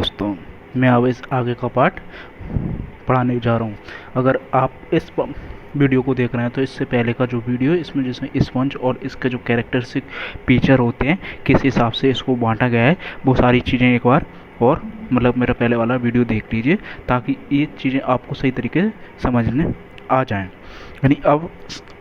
दोस्तों, मैं अब इस आगे का पार्ट पढ़ाने जा रहा हूँ। अगर आप इस वीडियो को देख रहे हैं तो इससे पहले का जो वीडियो है इसमें जिसमें स्पंज और इसके जो कैरेक्टरिस्टिक फीचर होते हैं, किस हिसाब से इसको बांटा गया है, वो सारी चीज़ें एक बार और मतलब मेरा पहले वाला वीडियो देख लीजिए, ताकि ये चीज़ें आपको सही तरीके से समझने आ जाएं। यानी अब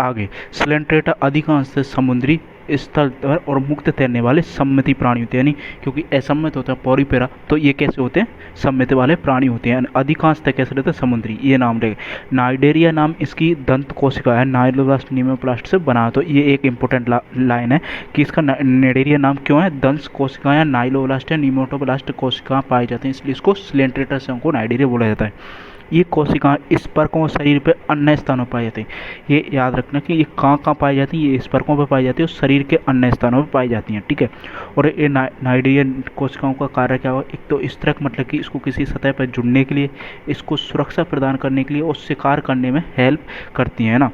आगे स्लेंट्रेटा अधिकांश समुद्री स्थल पर और मुक्त तैरने वाले सम्मित प्राणी होते हैं। यानी क्योंकि असम्मित होता है पॉरीपेरा, तो ये कैसे होते हैं? सम्मित वाले प्राणी होते हैं। अधिकांशतः कैसे रहते हैं? समुद्री। ये नाम रहेगा। नाइडेरिया नाम इसकी दंत कोशिका है, नाइलोब्लास्ट नीमोप्लास्ट से बना। तो ये एक इंपॉर्टेंट लाइन है कि इसका नाइडेरिया नाम क्यों है? दंत कोशिका या नाइलोब्लास्ट या नीमोटोब्लास्ट कोशिका पाई जाती हैं, इसलिए इसको स्लेंट्रेटा से हमको नाइडेरिया बोला जाता है। ये कोशिकाएं स्पर्कों शरीर पे अन्य स्थानों पर पाई जाती हैं। ये याद रखना कि ये कहाँ कहाँ पाई जाती हैं? ये स्पर्कों पर पाई जाती है और शरीर के अन्य स्थानों पर पाई जाती हैं। ठीक है। और ये नाइडेरियन कोशिकाओं का कार्य क्या होगा? एक तो स्तरक, मतलब कि इसको किसी सतह पर जुड़ने के लिए, इसको सुरक्षा प्रदान करने के लिए और शिकार करने में हेल्प करती है ना।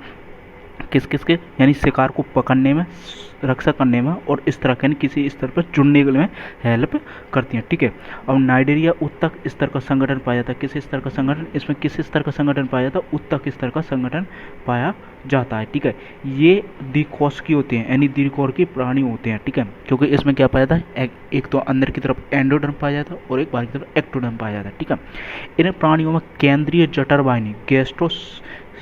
किस किस के? यानी शिकार को पकड़ने में, रक्षा करने में और इस तरह के यानी किसी स्तर पर जुड़ने के लिए हेल्प करती हैं। ठीक है। अब नाइडेरिया उत्तक स्तर का संगठन पाया जाता है। किस स्तर का संगठन? इसमें किस स्तर का संगठन पाया जाता है? उत्तक स्तर का संगठन पाया जाता है। ठीक है। ये द्विकोशिकीय होते हैं, यानी द्विकोशिकीय प्राणी होते हैं। ठीक है। क्योंकि इसमें क्या पाया जाता है? एक तो अंदर की तरफ एंडोडर्म पाया जाता है और एक बाहर की तरफ एक्टोडर्म पाया जाता है। ठीक है। इन प्राणियों में केंद्रीय जठर वाहिनी, गैस्ट्रो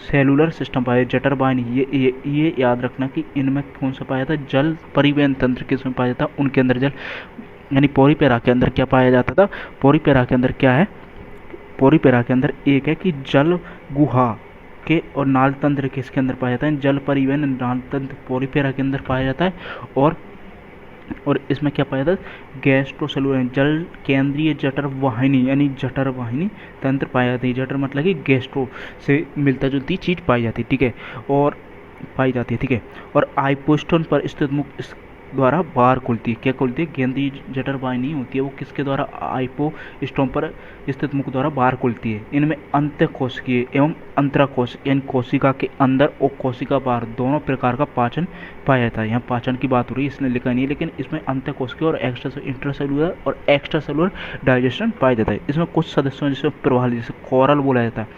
सेलुलर सिस्टम पाया, जठर वाहिनी, ये याद रखना कि इनमें कौन सा पाया जाता है? जल परिवहन तंत्र किसमें पाया जाता है? उनके अंदर जल, यानी पोरीपेरा के अंदर क्या पाया जाता था? पोरीपेरा के अंदर क्या है? पोरीपेरा के अंदर एक है कि जल गुहा के और नाल तंत्र किसके अंदर पाया जाता है? जल परिवहन नाल तंत्र पोरीपेरा के अंदर पाया जाता है। और इसमें क्या पाया जाता है? गैस्ट्रोसेलुलर, जल केंद्रीय जठर वाहिनी, यानी जठर वाहिनी तंत्र पाया जाती है। जठर मतलब कि गैस्ट्रो से मिलता जुलती चीज पाई जाती है। ठीक है। और पाई जाती है। ठीक है। और आइपोस्टोन पर स्थित मुख द्वारा बाहर खुलती है। क्या खुलती है? केंद्रीय जठर वाहिनी होती है, वो किसके द्वारा? आइपोस्टोम पर स्थित मुख द्वारा बाहर खुलती है। इनमें अंतःकोशिकीय एवं अंतराकोश, यानी कोशिका के अंदर और कोशिका बाहर दोनों प्रकार का पाचन पाया जाता है। यहाँ पाचन की बात हो रही है, इसने लिखा नहीं है, लेकिन इसमें अंतःकोशिकीय और इंट्रासेलुलर और एक्स्ट्रासेलुलर डाइजेशन पाया जाता है। इसमें कुछ सदस्यों जैसे प्रवाह, जैसे कोरल बोला जाता है,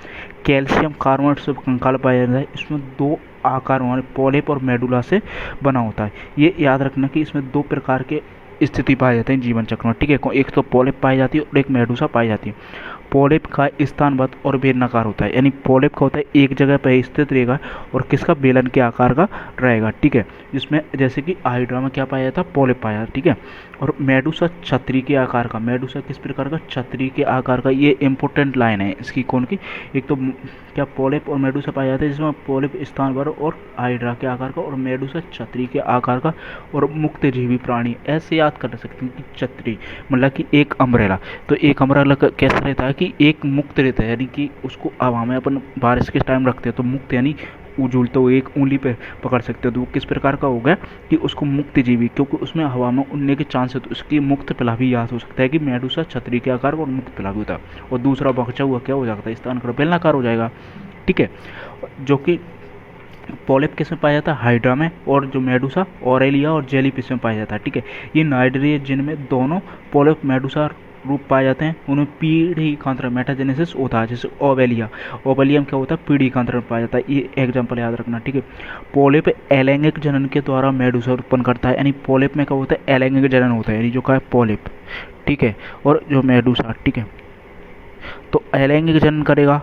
कैल्शियम कार्बोनेट से कंकाल पाया जाता है। इसमें दो आकार वाले पोलिप और मेडुला से बना होता है। ये याद रखना कि इसमें दो प्रकार के स्थिति पाए जाते हैं जीवन चक्र में। ठीक है। एक तो पोलिप पाई जाती है और एक मेडुसा पाई जाती है। पोलिप का स्थानबद्ध और बेलनाकार होता है, यानी पोलिप का होता है एक जगह पर स्थित रहेगा और किसका? बेलन के आकार का रहेगा। ठीक है। जिसमें जैसे कि हाइड्रा में क्या पाया जाता है? पोलिप पाया जाता है। ठीक है। और मेडुसा छतरी के आकार का। मेडुसा किस प्रकार का? छतरी के आकार का। ये इंपॉर्टेंट लाइन है इसकी, कौन की? एक तो क्या पोलिप और मेडुसा पाया जाता है, जिसमें पोलिप स्थानबद्ध और हाइड्रा के आकार का और मेडुसा छतरी के आकार का और मुक्तजीवी प्राणी। ऐसे याद कर सकते हैं कि छतरी मतलब कि एक अम्ब्रेला। तो एक अम्ब्रेला कैसा रहता है कि एक मुक्त रहता है, यानी कि उसको हवा में अपन बारिश के टाइम रखते हैं तो मुक्त, यानी उझूलते हुए एक उंगली पे पकड़ सकते हो। तो वो किस प्रकार का होगा कि उसको मुक्त जीवी, क्योंकि उसमें हवा में उड़ने के चांस है, तो उसकी मुक्त पिलावी याद हो सकता है कि मेडुसा छतरी के आकार और मुक्त पिलावी होता है। और दूसरा बचा हुआ क्या हो जाता है? स्थान का बेलनाकार हो जाएगा। ठीक है। जो कि पोलिप किस में पाया जाता है? हाइड्रा में। और जो मेडुसा ऑरेलिया और जेलीफिश में पाया जाता है। ठीक है। ये नाइडेरिया जिनमें दोनों पोलिप मेडुसा रूप पाए जाते हैं, उनमें पीढ़िकांतर मेटाजेनेसिस होता है। जैसे ओवेलिया, ओवेलियम क्या होता है? पीढ़िकांतर में पाया जाता है। ये एग्जांपल याद रखना। ठीक है। पोलिप अलैंगिक जनन के द्वारा मेडुसा उत्पन्न करता है, यानी पोलिप में क्या होता है? अलैंगिक जनन होता है, यानी जो क्या है? पोलिप। ठीक है। और जो मेडुसा, ठीक है, तो अलैंगिक जनन करेगा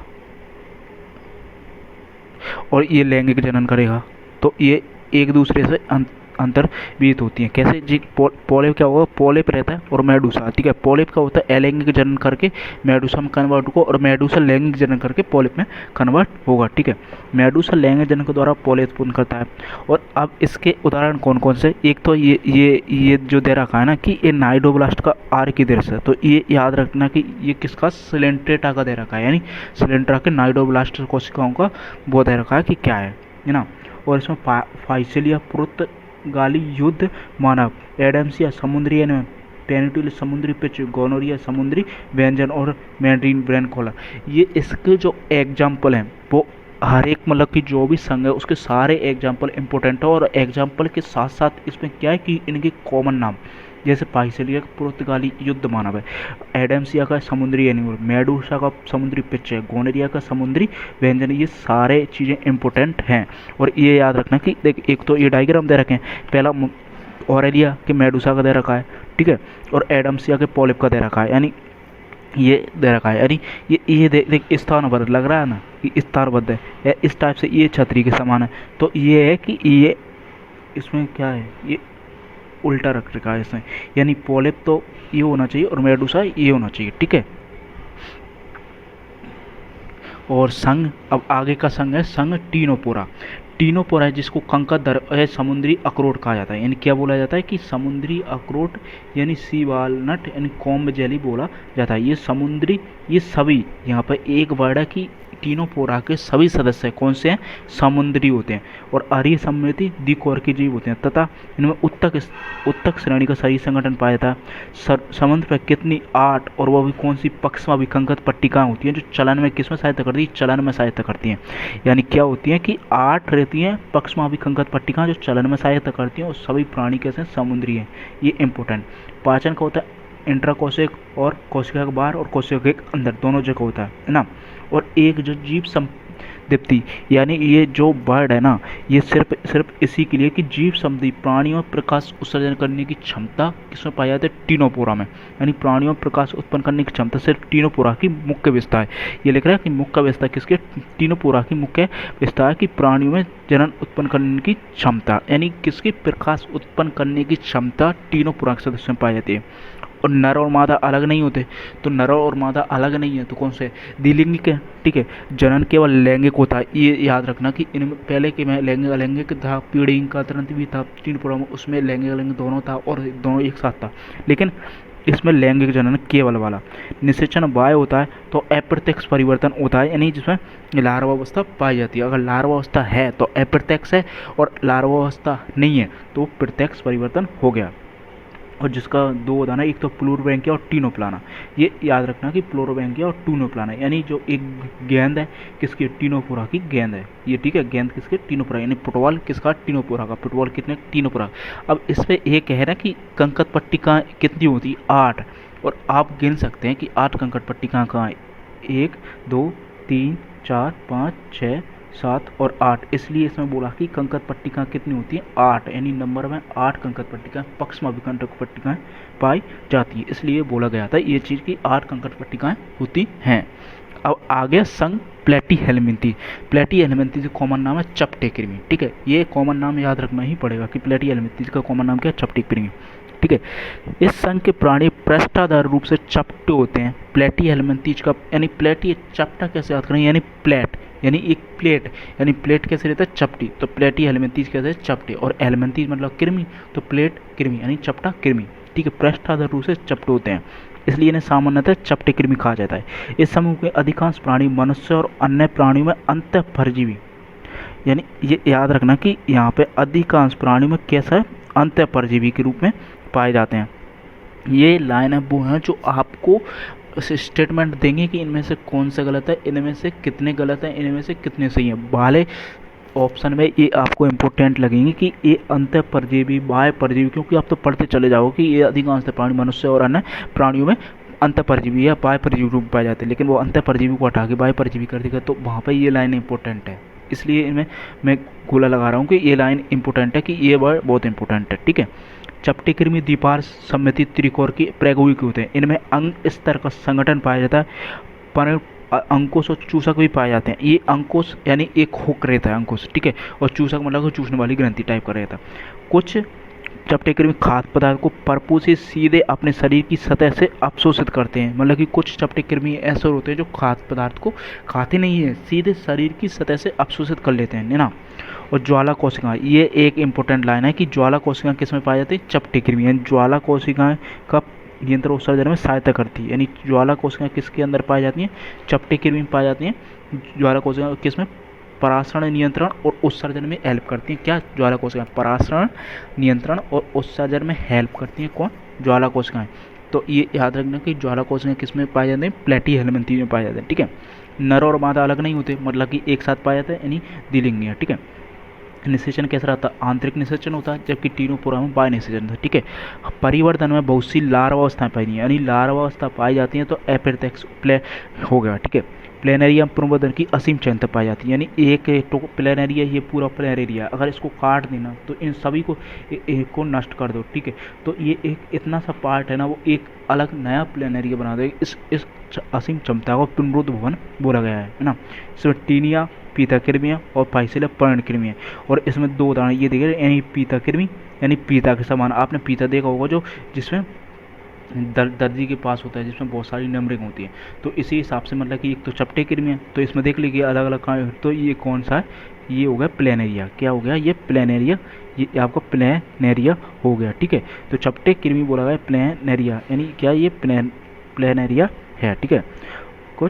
और ये लैंगिक जनन करेगा, तो ये एक दूसरे से अंतर्विहित होती हैं। कैसे जी? पोलिप क्या होगा? पोलिप रहता है और मेडुसा। ठीक है। पोलिप का होता है अलैंगिक जनन करके मेडुसा में कन्वर्ट होगा और मेडुसा लैंगिक जनन करके पोलिप में कन्वर्ट होगा। ठीक है। मेडुसा लैंगिक जनन के द्वारा पोलिप उत्पन्न करता है। और अब इसके उदाहरण कौन कौन से? एक तो ये जो दे रखा है ना कि ये नाइडोब्लास्ट का आर की दृश्य है, तो ये याद रखना कि ये किसका? सिलेंट्रेटा का दे रखा है, यानी सिलेंट्रा के नाइडोब्लास्ट कोशिकाओं का वो दे रखा है कि क्या है ना। और इसमें फाइसिलिया पुर्तगाली युद्ध मानव, एडम्सिया समुद्री एनिमल, पेनिटुल समुद्री पिच, गोनोरिया समुद्री व्यंजन और मैंड्रीन ब्रेन खोला, ये इसके जो एग्जाम्पल हैं वो हर एक मतलब कि जो भी संघ है उसके सारे एग्जाम्पल इंपॉर्टेंट है। और एग्जाम्पल के साथ साथ इसमें क्या है कि इनके कॉमन नाम, जैसे पाइसेलिया का पुर्तगाली युद्ध मानव है, एडम्सिया का समुद्री एनिमल, मेडूसा का समुद्री पिच है, गोनेरिया का समुद्री व्यंजन, ये सारे चीज़ें इंपॉर्टेंट हैं। और ये याद रखना कि देख, एक तो ये डायग्राम दे रखे हैं, पहला ऑरेलिया के मेडूसा का दे रखा है, ठीक है, और एडम्सिया के पॉलिप का दे रखा है, यानी ये दे रखा है, यानी ये देख स्थानबद्ध लग रहा है ना, कि स्थानबद्ध है या इस टाइप से, ये छतरी के समान है। तो ये है कि ये इसमें क्या है, ये उल्टा रख रखा है इसमें, यानी पॉलिप तो ये होना चाहिए और मेडूसा ये होना चाहिए, ठीक है। और संघ, अब आगे का संघ है संघ टीनोपोरा। टीनोपोरा है जिसको कंकड़ समुद्री अखरोट कहा जाता है, यानी क्या बोला जाता है कि समुद्री अखरोट यानी सी वालनट यानी कॉम्ब जेली बोला जाता है। ये समुद्री, ये सभी यहाँ पर एक वर्ड है कि टीनोपोरा के सभी सदस्य कौन से हैं, समुद्री होते हैं और आर्य सम्मिलित द्विकोरकी जीव होते हैं तथा इनमें उत्तक श्रेणी का शरीर संगठन पाया जाता है। समुद्र पर कितनी 8 और वह भी कौन सी पक्षमा विखंडित पट्टिकाएं होती हैं जो चलन में किस में सहायता करती है, चलन में सहायता करती हैं। यानी क्या होती हैं कि 8 रहती हैं पक्षमा विखंडित पट्टिकाएं जो चलन में सहायता करती हैं और सभी प्राणी कैसे समुद्री हैं, ये इंपॉर्टेंट। पाचन का होता है इंट्राकोशिक और कोशिका के बाहर और कोशिका के अंदर दोनों जगह होता है ना। और एक जो जीव संदीप्ति, यानी ये जो वर्ड है ना, ये सिर्फ इसी के लिए कि जीव संबंधी प्राणियों में प्रकाश उत्सर्जन करने की क्षमता किसमें पाई जाती है, टीनोपोरा में। यानी प्राणियों में प्रकाश उत्पन्न करने की क्षमता सिर्फ टीनोपोरा की मुख्य विशेषता है। ये लिख रहा है कि मुख्य विशेषता किसके, टीनोपोरा की मुख्य विशेषता है कि प्राणियों में जनन उत्पन्न करने की क्षमता, यानी किसकी प्रकाश उत्पन्न करने की क्षमता टीनोपोरा के सदस्य में पाई जाती है। और नर और मादा अलग नहीं होते, तो नर और मादा अलग नहीं है तो कौन से, द्विलिंगिक है, ठीक है। जनन केवल लैंगिक होता है, ये याद रखना कि इनमें पहले के में लैंगिक अलैंगिक था, पीढ़िंग का तंत्र भी था टीनोपोरा में, उसमें लैंगिक अलैंगिक दोनों था और दोनों एक साथ था, लेकिन इसमें लैंगिक जनन केवल वाला। निषेचन बाह्य होता है तो अप्रत्यक्ष परिवर्तन होता है, यानी जिसमें लार्वावस्था पाई जाती है। अगर लार्वावस्था है तो अप्रत्यक्ष है और लार्वावस्था नहीं है तो प्रत्यक्ष परिवर्तन हो गया। और जिसका 2 उदाहरण है, एक तो प्लूरोबैंकिया और टीनोप्लाना। ये याद रखना कि प्लूरोबैंकिया और टीनोप्लाना, यानी जो एक गेंद है किसकी, टीनोपोरा की गेंद है ये, ठीक है। गेंद किसके, टीनोपोरा, यानी फुटबॉल किसका, टीनोपोरा का। फुटबॉल कितने, टीनोपोरा। अब इस पर एक कह रहा है कि कंकड़ पट्टिकाएँ कितनी होती, 8, और आप गिन सकते हैं कि 8 कंकड़ पट्टिकाएँ कहाँ है, 1 2 3 4 5 6 7 और 8, इसलिए इसमें बोला कि कंकड़ पट्टिकाएँ कितनी होती हैं, 8, यानी नंबर में 8 कंकड़ पट्टिकाएँ पक्षमा विखंडित पट्टिकाएँ पाई जाती है, इसलिए बोला गया था ये चीज़ की 8 कंकड़ पट्टिकाएँ होती हैं। अब आगे संघ प्लेटीहेलमिंथी। प्लेटीहेलमिंथी का कॉमन नाम है चपटे कृमि, ठीक है। ये कॉमन नाम याद रखना ही पड़ेगा कि प्लेटीहेलमिंथी का कॉमन नाम क्या है, चपटे कृमि, ठीक है। इस संघ के प्राणी पृष्ठाधार रूप से चपटे होते हैं। प्लेटीहेलमिंथीज का, यानी प्लेटी चपटा कैसे याद करें, यानी प्लेट, यानी एक प्लेट, यानी प्लेट कैसे रहता है, चपटी, तो प्लेटीहेलमिंथीज कैसे चपटे, और हेलमिंथीज मतलब कृमि, तो प्लेट कृमि यानी चपटा कृमि, ठीक है। पृष्ठाधार रूप से चपटे होते हैं, इसलिए इन्हें सामान्यतः चपटे कृमि कहा जाता है। इस समूह के अधिकांश प्राणी मनुष्य और अन्य प्राणियों में अंतःपरजीवी, यानी ये याद रखना कि यहाँ पे अधिकांश प्राणियों में कैसा है, अंतःपरजीवी के रूप में पाए जाते हैं। ये लाइन है वो हैं जो आपको स्टेटमेंट देंगे कि इनमें से कौन सा गलत है, इनमें से कितने गलत हैं, इनमें से कितने सही हैं। वाले ऑप्शन में ये आपको इम्पोर्टेंट लगेंगे कि ये अंतःपरजीवी, बाह्य परजीवी, क्योंकि आप तो पढ़ते चले जाओ कि ये अधिकांश प्राणी मनुष्य और अन्य प्राणियों में अंतःपरजीवी या बाह्य परजीवी रूप में पाए जाते हैं, लेकिन वो अंतःपरजीवी को हटा के बाह्य परजीवी कर देगा, तो वहाँ पर ये लाइन इंपॉर्टेंट है। इसलिए इनमें मैं गोला लगा रहा हूँ कि ये लाइन इंपॉर्टेंट है, कि ये वर्ड बहुत इंपॉर्टेंट है, ठीक है। चपटे कृमि द्विपार सम्मिति त्रिकोण की प्रैगोगिक होते हैं। इनमें अंग स्तर का संगठन पाया जाता है, पर अंकुश और चूसक भी पाए जाते हैं। ये अंकुश यानी एक हुक रहता है अंकुश, ठीक है, और चूसक मतलब चूसने वाली ग्रंथि टाइप का रहता है। कुछ चपटे कृमि खाद्य पदार्थ को परपू से सीधे अपने शरीर की सतह से अवशोषित करते हैं, मतलब कि कुछ चपटे कृमि ऐसे होते हैं जो खाद्य पदार्थ को खाते नहीं है, सीधे शरीर की सतह से अवशोषित कर लेते हैं ना। और ज्वाला कोशिकाएं, ये एक इंपॉर्टेंट लाइन है कि ज्वाला कोशिकाएं किस में पाई जाती है, चपटे कृमि, यानी ज्वाला कोशिकाएं का नियंत्रण उत्सर्जन में सहायता करती है। यानी ज्वाला कोशिकाएं किसके अंदर पाई जाती हैं, चपटे कृमि में पाई जाती हैं। ज्वाला कोशिकाएं किस में, परासरण नियंत्रण और उत्सर्जन में हेल्प करती हैं। क्या, ज्वाला कोशिकाएं परासरण नियंत्रण और उत्सर्जन में हेल्प करती हैं, कौन, ज्वाला कोशिकाएं। तो ये याद रखना कि ज्वाला कोशिकाएं किस में पाए जाते हैं, प्लेटीहेलमिंथी में पाए जाते हैं, ठीक है। नर और मादा अलग नहीं होते, मतलब कि एक साथ पाए जाते हैं, यानी द्विलिंगी है, ठीक है। निषेचन कैसा रहता है, आंतरिक निषेचन होता है, जबकि टीनोपोरा में बाह्य निषेचन होता है। ठीक है, परिवर्तन में बहुत सी लार्वावस्थाएं पाई जाती हैं, यानी लार्वावस्था पाई जाती हैं तो एपिर्थेक्स प्ले हो गया। ठीक है, प्लेनेरिया पुनर्वर्धन की असीम क्षमता पाई जाती है, यानी एक तो प्लेनेरिया, ये पूरा प्लेनेरिया अगर इसको काट देना तो इन सभी को एक को नष्ट कर दो। ठीक है, तो ये एक इतना सा पार्ट है ना, वो एक अलग नया प्लेनेरिया बना देगा। इस असीम क्षमता को पुनरुद्भवन बोला गया है ना। इसमें टीनिया, पीता कृमियाँ और पाइसिला पर्णकृमियाँ, और इसमें दो उदाहरण ये देखिए, यानी पीता कृमि यानी पीता के समान, आपने पीता देखा होगा जो जिसमें दर्जी के पास होता है, जिसमें बहुत सारी नंबरिंग होती है। तो इसी हिसाब से मतलब कि एक तो चपटे कृमि है, तो इसमें देख लीजिए अलग अलग कहाँ, तो ये कौन सा है, ये हो गया प्लेनेरिया। क्या हो गया, ये प्लेनेरिया, ये आपका प्लेनेरिया हो गया। ठीक है, तो चपटे कृमि बोला गया प्लेनेरिया, यानी क्या ये प्लेनेरिया है। ठीक है, को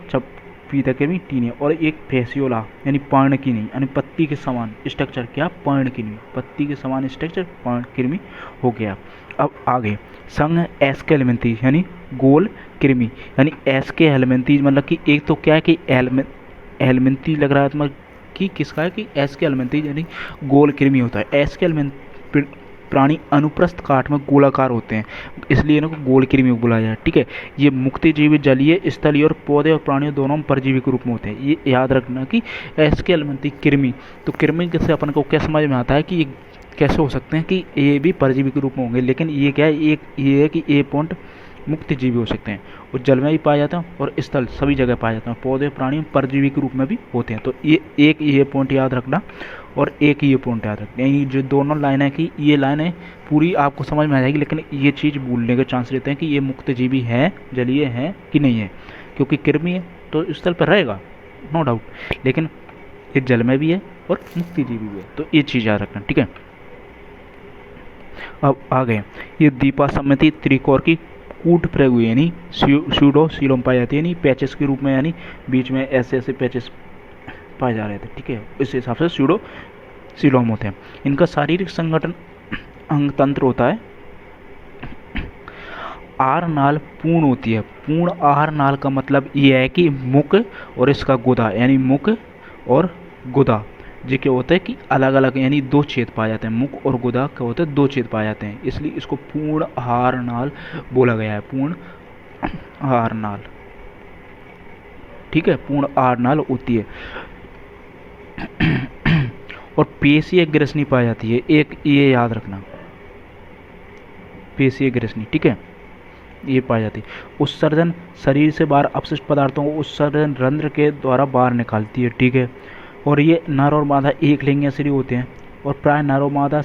पीता कृमि टीनिया, और एक फेसियोला यानी पर्णकृमि, यानी पत्ती के समान स्ट्रक्चर, क्या पर्णकृमि, पत्ती के समान स्ट्रक्चर पर्णकृमि हो गया। अब आगे संघ एस्के एलिमेंथीज यानी गोल कृमि, यानी एस्के एलिमेंथीज मतलब कि एक तो क्या है कि एलिमेंथी लग रहा है मतलब कि किसका है कि एस्के एलिमेंथीज यानी गोल कृमि होता है। एस्के एलिमेंट प्राणी अनुप्रस्थ काट में गोलाकार होते हैं, इसलिए इनको गोल कृमि बोला जाए। ठीक है, ये मुक्तिजीवी जलीय, स्थलीय और पौधे और प्राणियों दोनों में परजीवी के रूप में होते हैं। ये याद रखना कि एस्के एलिमेंथी कृमि, तो कृमि से अपन को क्या समझ में आता है कि ये कैसे हो सकते हैं कि ये भी परजीवी के रूप में होंगे, लेकिन ये क्या है, एक ये है कि ए पॉइंट मुक्त जीवी हो सकते हैं, और जल में भी पाया जाता है और स्थल सभी जगह पाया जाता है, पौधे प्राणी परजीवी के रूप में भी होते हैं। तो ये एक ये पॉइंट याद रखना और एक ये पॉइंट याद रखना, यानी जो दोनों लाइन है कि ये लाइनें पूरी आपको समझ में आ जाएगी, लेकिन ये चीज़ भूलने के चांस रहते हैं कि ये मुक्त जीवी है, जलीय है कि नहीं है, क्योंकि कृमि है तो स्थल पर रहेगा नो डाउट, लेकिन ये जल में भी है और मुक्ति जीवी भी है, तो ये चीज़ याद रखना। ठीक है, अब आ गए ये दीपा सम्मति त्रिकोण की कूट प्रयोग हुई, यानी स्यूडो सीलोम पाई जाती है, यानी पैचेस के रूप में, यानी बीच में ऐसे ऐसे पैचेस पाए जा रहे थे। ठीक है, इस हिसाब से स्यूडो सीलोम होते हैं। इनका शारीरिक संगठन अंग तंत्र होता है, आहार नाल पूर्ण होती है। पूर्ण आहार नाल का मतलब ये है कि मुख और इसका गुदा, यानी मुख और गुदा जी क्या होता है कि अलग अलग, यानी दो छेद पाए जाते हैं, मुख और गुदा क्या होते हैं, दो छेद पाए जाते हैं, इसलिए इसको पूर्ण आहार नाल बोला गया है, पूर्ण आहार नाल। ठीक है, पूर्ण आहार नाल होती है। और पेशीय ग्रसनी पाई जाती है, एक ये याद रखना, पेशीय ग्रसनी। ठीक है, ये पाई जाती है। उत्सर्जन शरीर से बाहर अपशिष्ट पदार्थों को उत्सर्जन रंध्र के द्वारा बाहर निकालती है। ठीक है, और ये नर और मादा एक लिंगीय शरीर होते हैं, और प्राय नर और मादा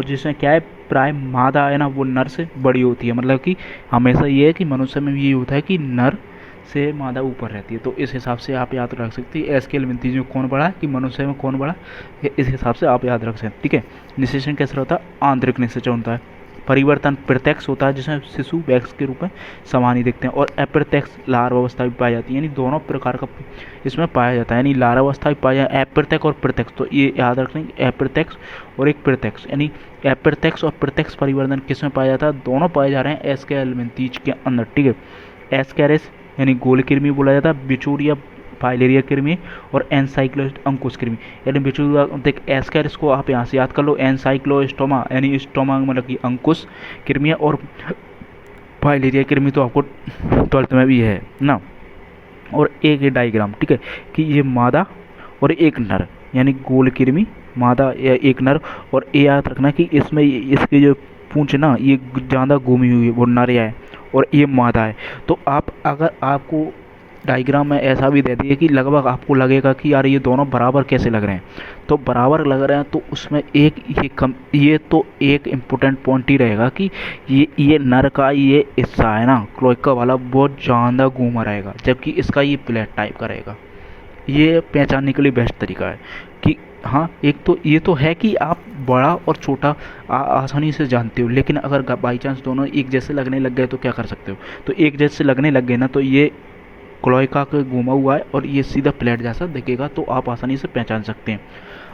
जिसमें क्या है, प्राय मादा है ना वो नर से बड़ी होती है, मतलब कि हमेशा ये है कि मनुष्य में भी ये होता है कि नर से मादा ऊपर रहती है, तो इस हिसाब से आप याद रख सकते हैं एस्के एलिमेंथीज में कौन बड़ा है कि मनुष्य में कौन बड़ा है, इस हिसाब से आप याद रख सकते हैं। ठीक है, निषेचन कैसा होता है, आंतरिक निषेचन होता है। परिवर्तन प्रत्यक्ष होता है, जिसमें शिशु वैक्स के रूप में समान ही दिखते हैं, और अप्रत्यक्ष लार्वावस्था भी पाई जाती है, यानी दोनों प्रकार का इसमें पाया जाता है, यानी लार्वावस्था भी पाया जाए, अप्रत्यक्ष और प्रत्यक्ष, तो ये याद रखना अप्रत्यक्ष और एक प्रत्यक्ष, यानी अप्रत्यक्ष और प्रत्यक्ष परिवर्तन किस में पाया जाता है, दोनों पाए जा रहे हैं एस्के एलिमेंथीज के अंदर। ठीक है, एस्केरिस यानी गोल कृमि बोला जाता है, बिचूरिया फाइलेरिया कृमि और एनसाइक्लोइड अंकुश कृमि, यानी बिचूरिया देख एस्केरिस को आप यहाँ से याद कर लो, एनसाइक्लोस्टोमा यानी स्टोमा मतलब कि अंकुश कृमि, और फाइलेरिया कृमि तो आपको 12th में भी है ना। और एक ये डायग्राम, ठीक है, कि ये मादा और एक नर, यानी गोल कृमि मादा या एक नर, और ये याद रखना कि इसमें इसकी जो पूंछ ना ये ज़्यादा घूमी हुई है, वो नर है और ये मादा है। तो आप अगर आपको डायग्राम में ऐसा भी दे दिए कि लगभग आपको लगेगा कि यार ये दोनों बराबर कैसे लग रहे हैं, तो बराबर लग रहे हैं, तो उसमें एक ये तो एक इम्पोर्टेंट पॉइंट ही रहेगा कि ये नर का ये हिस्सा है ना क्लोइका वाला बहुत ज़्यादा घूमा रहेगा, जबकि इसका ये प्लेट टाइप का रहेगा। ये पहचानने के लिए बेस्ट तरीका है कि हाँ, एक तो ये तो है कि आप बड़ा और छोटा आसानी से जानते हो, लेकिन अगर बाई चांस दोनों एक जैसे लगने लग गए तो क्या कर सकते हो, तो एक जैसे लगने लग गए ना तो ये क्लोइका का घूमा हुआ है और ये सीधा प्लेट जैसा दिखेगा, तो आप आसानी से पहचान सकते हैं।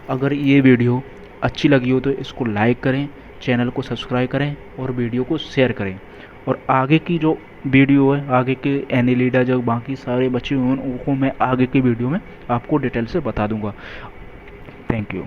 अगर ये वीडियो अच्छी लगी हो तो इसको लाइक करें, चैनल को सब्सक्राइब करें और वीडियो को शेयर करें, और आगे की जो वीडियो है, आगे के एनिलिडा जो बाकी सारे बचे हुए हैं उनको मैं आगे की वीडियो में आपको डिटेल से बता दूंगा। Thank you.